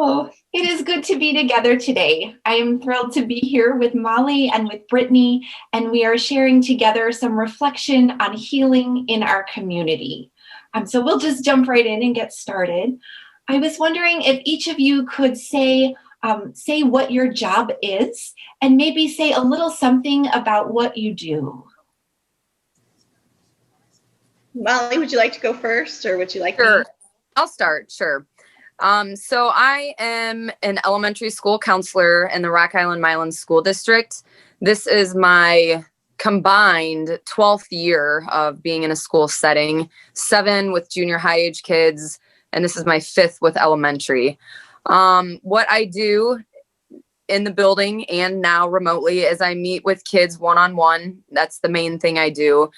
Oh, it is good to be together today. I am thrilled to be here with Molly and with Brittany, and we are sharing together some reflection on healing in our community. So we'll just jump right in and get started. I was wondering if each of you could say what your job is, and maybe say a little something about what you do. Molly, would you like to go first, or would you like Sure. me? I'll start. Sure. So I am an elementary school counselor in the Rock Island Milan School District. This is my combined 12th year of being in a school setting, 7 with junior high age kids, and this is my 5th with elementary. What I do in the building and now remotely is I meet with kids one-on-one. That's the main thing I do,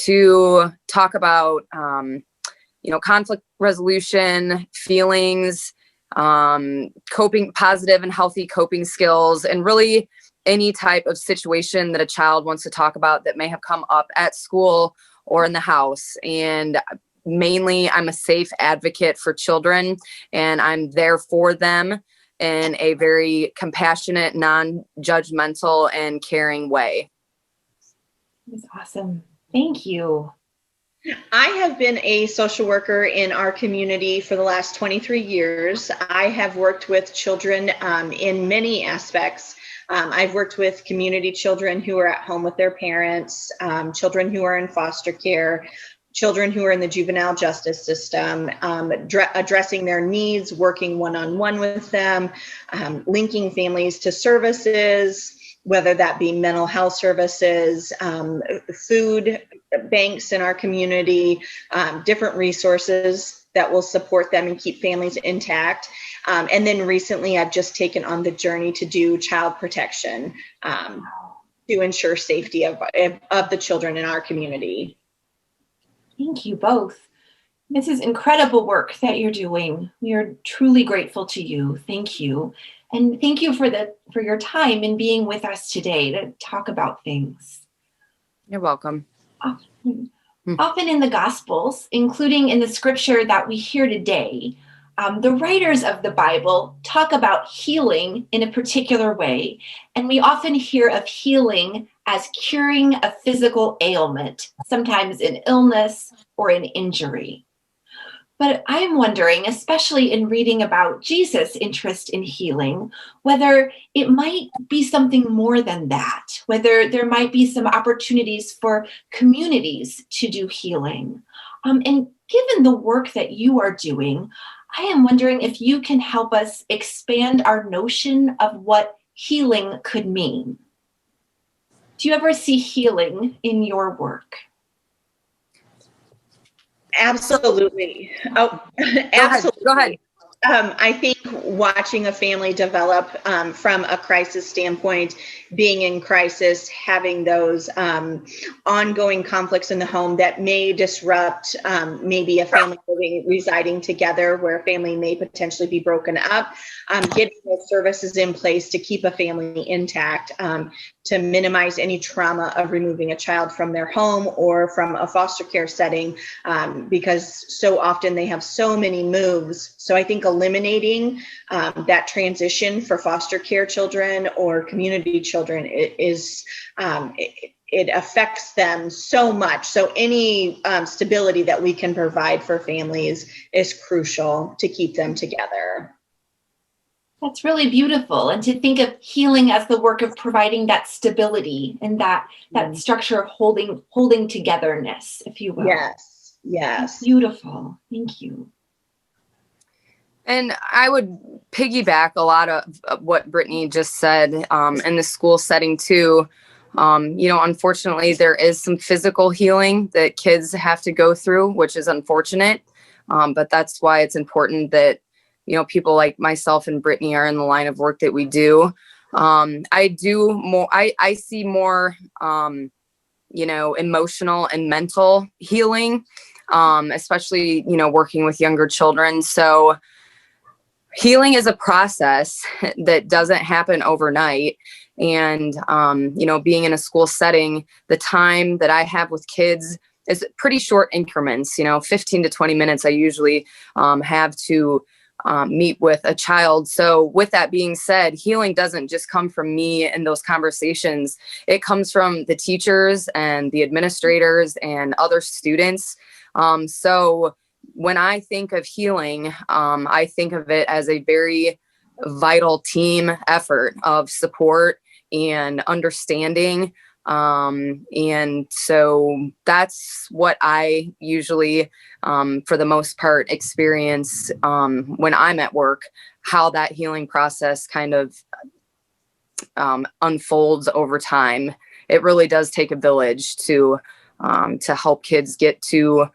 to talk about conflict resolution, feelings, coping, positive and healthy coping skills, and really any type of situation that a child wants to talk about that may have come up at school or in the house. And mainly, I'm a safe advocate for children, and I'm there for them in a very compassionate, non-judgmental, and caring way. That's awesome. Thank you. I have been a social worker in our community for the last 23 years. I have worked with children in many aspects. I've worked with community children who are at home with their parents, children who are in foster care, children who are in the juvenile justice system, addressing their needs, working one-on-one with them, linking families to services, whether that be mental health services, food banks in our community, different resources that will support them and keep families intact. And then recently, I've just taken on the journey to do child protection to ensure safety of the children in our community. Thank you both. This is incredible work that you're doing. We are truly grateful to you. Thank you. And thank you for your time and being with us today to talk about things. You're welcome. Often in the Gospels, including in the scripture that we hear today, the writers of the Bible talk about healing in a particular way, and we often hear of healing as curing a physical ailment, sometimes an illness or an injury. But I'm wondering, especially in reading about Jesus' interest in healing, whether it might be something more than that, whether there might be some opportunities for communities to do healing. And given the work that you are doing, I am wondering if you can help us expand our notion of what healing could mean. Do you ever see healing in your work? Absolutely. Oh, absolutely. Go ahead. I think watching a family develop from a crisis standpoint, being in crisis, having those ongoing conflicts in the home that may disrupt maybe a family residing together, where a family may potentially be broken up, getting those services in place to keep a family intact, to minimize any trauma of removing a child from their home or from a foster care setting, because so often they have so many moves. So I think eliminating that transition for foster care children or community children it affects them so much. So any stability that we can provide for families is crucial to keep them together. That's really beautiful. And to think of healing as the work of providing that stability and that structure of holding togetherness, if you will. Yes. That's beautiful. Thank you. And I would piggyback a lot of what Brittany just said in the school setting too. Unfortunately, there is some physical healing that kids have to go through, which is unfortunate. But that's why it's important that, people like myself and Brittany are in the line of work that we do. I see more, emotional and mental healing, especially, working with younger children. So healing is a process that doesn't happen overnight. And, being in a school setting, the time that I have with kids is pretty short increments, 15 to 20 minutes I usually have to meet with a child. So with that being said, healing doesn't just come from me in those conversations. It comes from the teachers and the administrators and other students. So when I think of healing, I think of it as a very vital team effort of support and understanding. And so that's what I usually, for the most part, experience when I'm at work, how that healing process kind of unfolds over time. It really does take a village to help kids get to,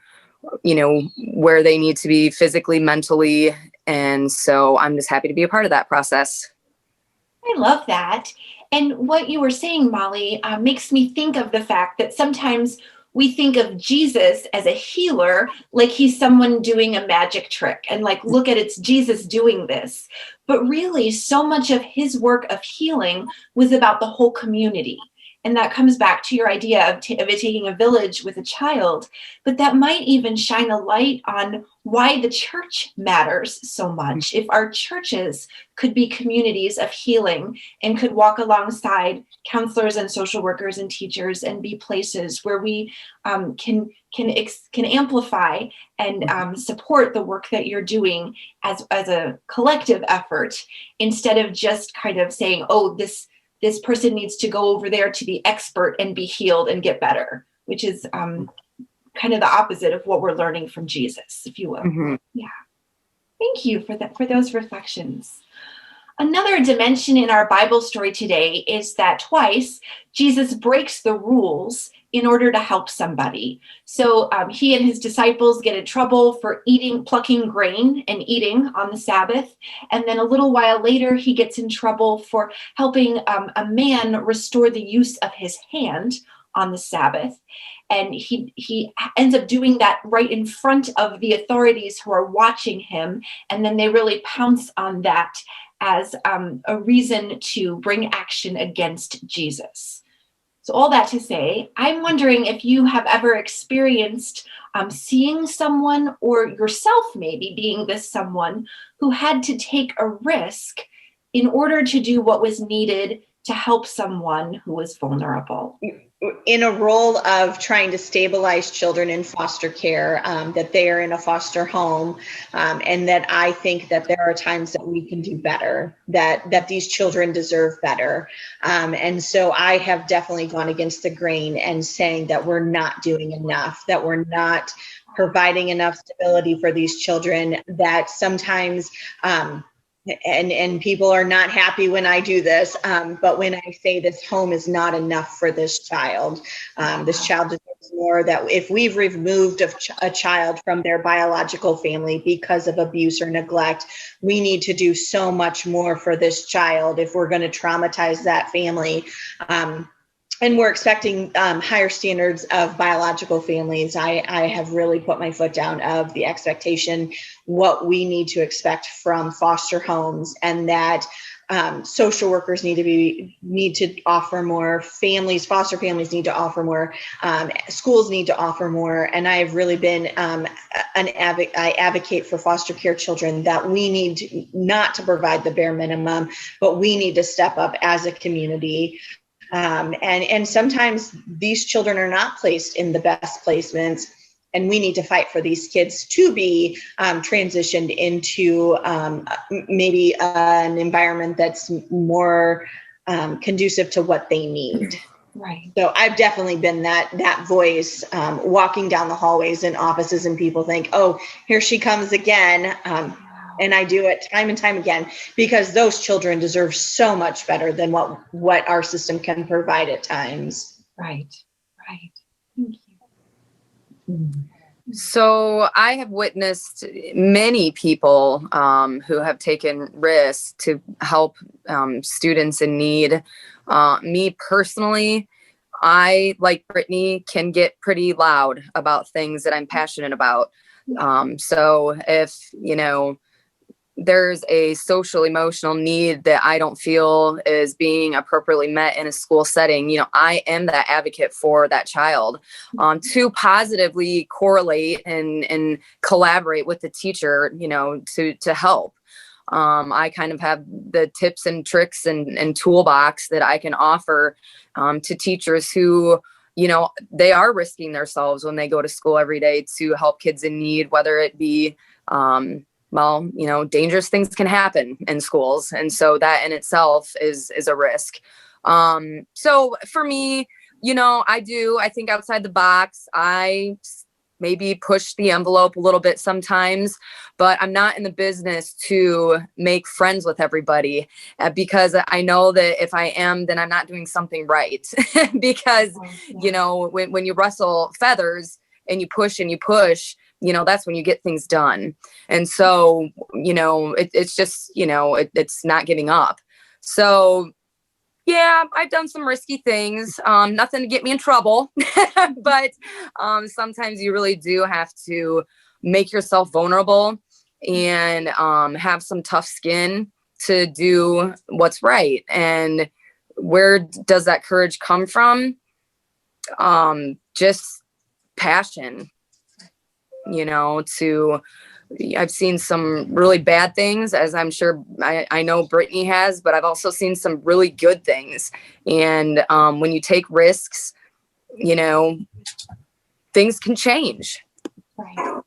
where they need to be physically, mentally. And so I'm just happy to be a part of that process. I love that. And what you were saying, Molly, makes me think of the fact that sometimes we think of Jesus as a healer, like he's someone doing a magic trick and like, look at it's Jesus doing this. But really, so much of his work of healing was about the whole community. And that comes back to your idea of it taking a village with a child. But that might even shine a light on why the church matters so much. If our churches could be communities of healing and could walk alongside counselors and social workers and teachers and be places where we can amplify and support the work that you're doing as a collective effort, instead of just kind of saying, oh, this person needs to go over there to the expert and be healed and get better, which is kind of the opposite of what we're learning from Jesus, if you will. Mm-hmm. Yeah. Thank you for those reflections. Another dimension in our Bible story today is that twice Jesus breaks the rules in order to help somebody. So he and his disciples get in trouble for plucking grain and eating on the Sabbath. And then a little while later, he gets in trouble for helping a man restore the use of his hand on the Sabbath. And he ends up doing that right in front of the authorities who are watching him. And then they really pounce on that as a reason to bring action against Jesus. So all that to say, I'm wondering if you have ever experienced seeing someone, or yourself maybe being this someone, who had to take a risk in order to do what was needed to help someone who was vulnerable. In a role of trying to stabilize children in foster care, that they are in a foster home, and that I think that there are times that we can do better, that these children deserve better. And so I have definitely gone against the grain and saying that we're not doing enough, that we're not providing enough stability for these children, that sometimes and people are not happy when I do this, but when I say this home is not enough for this child deserves more, that if we've removed a child from their biological family because of abuse or neglect, we need to do so much more for this child if we're going to traumatize that family. And we're expecting higher standards of biological families. I have really put my foot down of the expectation, what we need to expect from foster homes, and that social workers need to offer more, foster families need to offer more, schools need to offer more. And I've really been I advocate for foster care children, that we need not to provide the bare minimum, but we need to step up as a community. And sometimes these children are not placed in the best placements, and we need to fight for these kids to be transitioned into maybe an environment that's more conducive to what they need. Right. So I've definitely been that voice, walking down the hallways in offices, and people think, oh, here she comes again. And I do it time and time again, because those children deserve so much better than what our system can provide at times. Right. Thank you. So I have witnessed many people who have taken risks to help students in need. Me personally, I, like Brittany, can get pretty loud about things that I'm passionate about. So if, there's a social emotional need that I don't feel is being appropriately met in a school setting, I am that advocate for that child, to positively correlate and collaborate with the teacher, to help. I kind of have the tips and tricks and toolbox that I can offer to teachers who, they are risking themselves when they go to school every day to help kids in need, whether it be, dangerous things can happen in schools. And so that in itself is a risk. So for me, I think outside the box. I maybe push the envelope a little bit sometimes, but I'm not in the business to make friends with everybody because I know that if I am, then I'm not doing something right. Because, when you rustle feathers and you push, that's when you get things done. And so, it's just, it's not giving up. So yeah, I've done some risky things, nothing to get me in trouble, but sometimes you really do have to make yourself vulnerable and have some tough skin to do what's right. And where does that courage come from? Just passion, I've seen some really bad things, as I'm sure I know Brittany has, but I've also seen some really good things. And when you take risks, things can change. Right.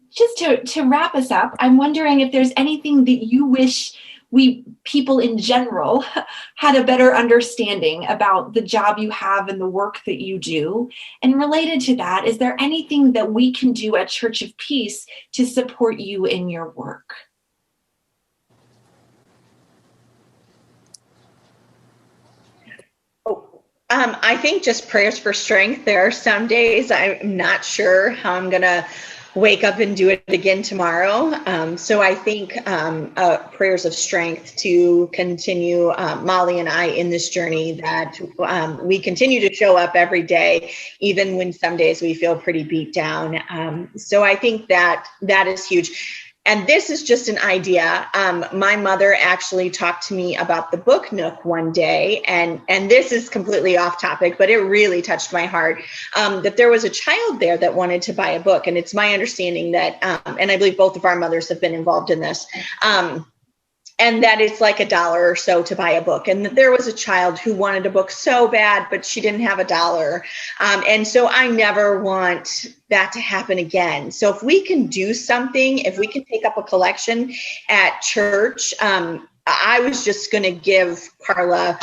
Just to wrap us up, I'm wondering if there's anything that you wish people in general had a better understanding about the job you have and the work that you do. And related to that, is there anything that we can do at Church of Peace to support you in your work? I think just prayers for strength. There are some days I'm not sure how I'm going to wake up and do it again tomorrow. So I think prayers of strength to continue Molly and I in this journey, that we continue to show up every day, even when some days we feel pretty beat down. So I think that is huge. And this is just an idea. My mother actually talked to me about the Book Nook one day, and this is completely off topic, but it really touched my heart, that there was a child there that wanted to buy a book. And it's my understanding that, and I believe both of our mothers have been involved in this, and that it's like $1 or so to buy a book. And that there was a child who wanted a book so bad, but she didn't have $1. And so I never want that to happen again. So if we can do something, if we can take up a collection at church, I was just going to give Carla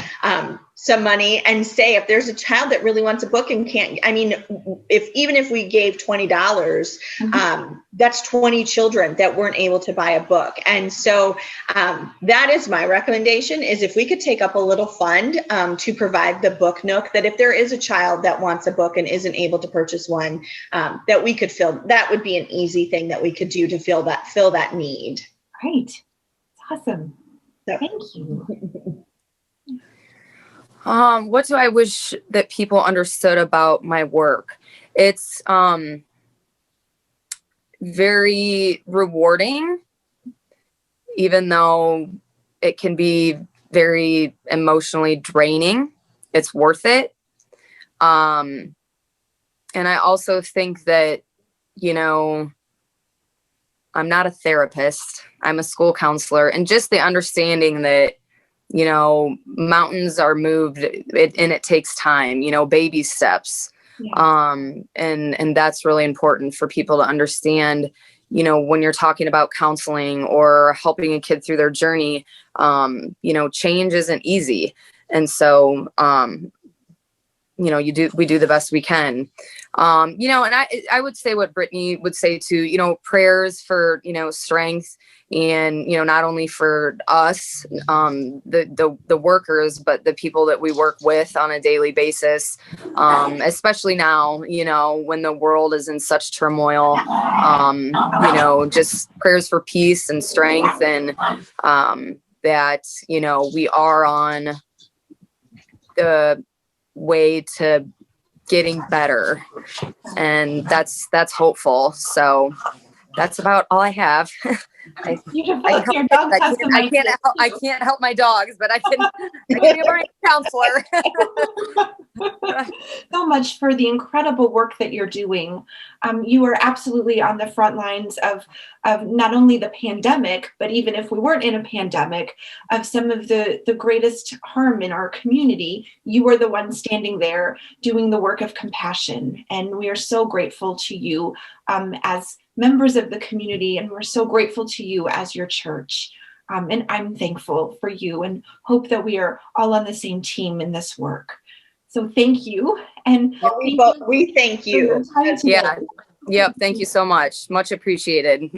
some money and say, if there's a child that really wants a book and can't, even if we gave $20, that's 20 children that weren't able to buy a book. And so that is my recommendation, is if we could take up a little fund to provide the Book Nook, that if there is a child that wants a book and isn't able to purchase one, that we could fill. That would be an easy thing that we could do to fill that need. Great. Awesome. Thank you. What do I wish that people understood about my work? It's very rewarding, even though it can be very emotionally draining. It's worth it. And I also think that, I'm not a therapist. I'm a school counselor, and just the understanding that, mountains are moved and it takes time, baby steps. Yeah. And that's really important for people to understand, when you're talking about counseling or helping a kid through their journey, change isn't easy. And so, we do the best we can. And I would say what Brittany would say too, prayers for, strength, and, not only for us, the workers, but the people that we work with on a daily basis, especially now, when the world is in such turmoil, just prayers for peace and strength, and that, we are on the way to getting better, and that's hopeful. So that's about all I have. Beautiful. Your dogs have some ideas. I can't help my dogs, but I can be a marine counselor. So much for the incredible work that you're doing. You are absolutely on the front lines of not only the pandemic, but even if we weren't in a pandemic, of some of the greatest harm in our community. You were the one standing there doing the work of compassion. And we are so grateful to you as members of the community, and we're so grateful to you as your church. And I'm thankful for you and hope that we are all on the same team in this work. So thank you. And we thank you. Yeah. Yep. Thank you so much. Much appreciated.